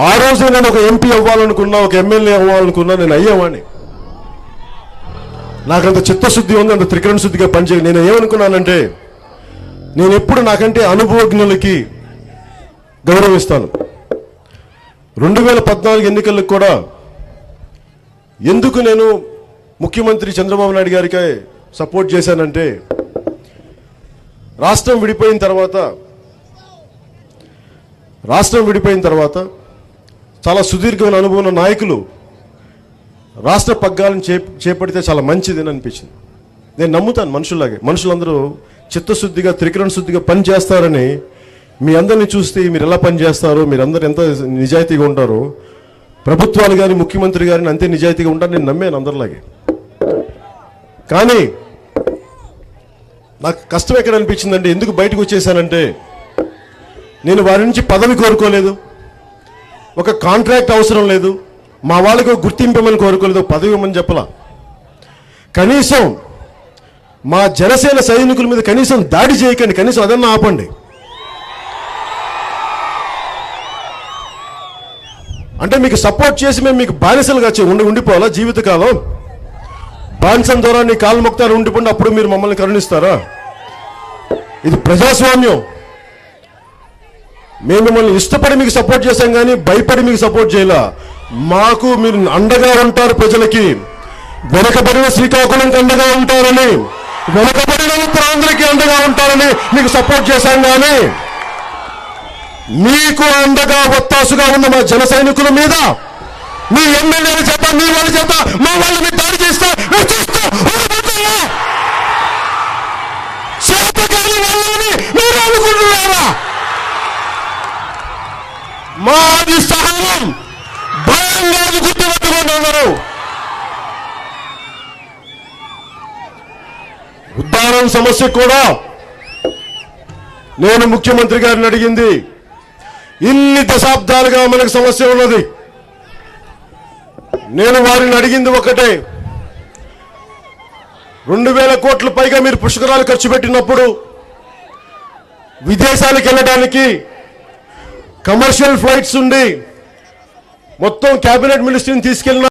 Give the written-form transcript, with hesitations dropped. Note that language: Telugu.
ఆ రోజే నేను ఒక ఎంపీ అవ్వాలనుకున్నా, ఒక ఎమ్మెల్యే అవ్వాలనుకున్నా, నేను అయ్యేవాడిని. నాకంత చిత్తశుద్ధి ఉంది, అంత త్రికరణ శుద్ధిగా పనిచేయాలి. నేను ఏమనుకున్నానంటే, నేను ఎప్పుడు నాకంటే అనుభవజ్ఞులకి గౌరవిస్తాను. 2014 ఎన్నికలకు కూడా ఎందుకు నేను ముఖ్యమంత్రి చంద్రబాబు నాయుడు గారికి సపోర్ట్ చేశానంటే, రాష్ట్రం విడిపోయిన తర్వాత చాలా సుదీర్ఘమైన అనుభవం ఉన్న నాయకులు రాష్ట్ర పగ్గాలను చేపడితే చాలా మంచిదని అనిపించింది. నేను నమ్ముతాను మనుషుల్లాగే. మనుషులందరూ చిత్తశుద్ధిగా త్రికరణ శుద్ధిగా పని చేస్తారని మీ అందరిని చూస్తే మీరు ఎలా పని చేస్తారో, మీరందరూ ఎంత నిజాయితీగా ఉంటారో, ప్రభుత్వాలు కానీ ముఖ్యమంత్రి గారిని అంతే నిజాయితీగా ఉంటారు నేను నమ్మాను అందరిలాగే. కానీ నాకు కష్టం ఎక్కడ అనిపించిందంటే, ఎందుకు బయటకు వచ్చేసానంటే, నేను వారి నుంచి పదవి కోరుకోలేదు, ఒక కాంట్రాక్ట్ అవసరం లేదు, మా వాళ్ళకు గుర్తింపమని కోరుకోలేదు, పదవి ఇవ్వమని చెప్పలా. కనీసం మా జనసేన సైనికుల మీద కనీసం దాడి చేయకండి, కనీసం అదన్నా ఆపండి. అంటే మీకు సపోర్ట్ చేసి మేము మీకు బానిసలుగా ఉండిపోవాలా జీవితకాలం? బానిసం ద్వారా నీ కాలు మొక్తారు ఉండిపోండి, అప్పుడు మీరు మమ్మల్ని కరుణిస్తారా? ఇది ప్రజాస్వామ్యం. మేము మిమ్మల్ని ఇష్టపడి మీకు సపోర్ట్ చేశాం కానీ భయపడి మీకు సపోర్ట్ చేయాల. మాకు మీరు అండగా ఉంటారు, ప్రజలకి వెనకబడిన శ్రీకాకుళంకి అండగా ఉంటారని, వెనకబడిన ఉత్తరాంధ్రకి అండగా ఉంటారని మీకు సపోర్ట్ చేశాం కానీ మీకు అండగా ఒత్తాసుగా ఉన్న మా జన సైనికుల మీద మీ ఎమ్మెల్యేల చేత, మీ వాళ్ళ చేత, మా వాళ్ళ మీద దాడి చేస్తే మీరు అనుకుంటున్నారా? మాది సహనం, భయం కాదు, గుర్తుపెట్టుకున్నారు. ఉద్దానం సమస్య కూడా నేను ముఖ్యమంత్రి గారిని అడిగింది, ఇన్ని దశాబ్దాలుగా మనకు సమస్య ఉన్నది. నేను వారిని అడిగింది ఒకటే, 2000 కోట్ల పైగా మీరు పుష్కరాలు ఖర్చు పెట్టినప్పుడు విదేశాలకు వెళ్ళడానికి కమర్షియల్ ఫ్లైట్స్ ఉండి మొత్తం క్యాబినెట్ మినిస్టర్ని తీసుకెళ్ళిన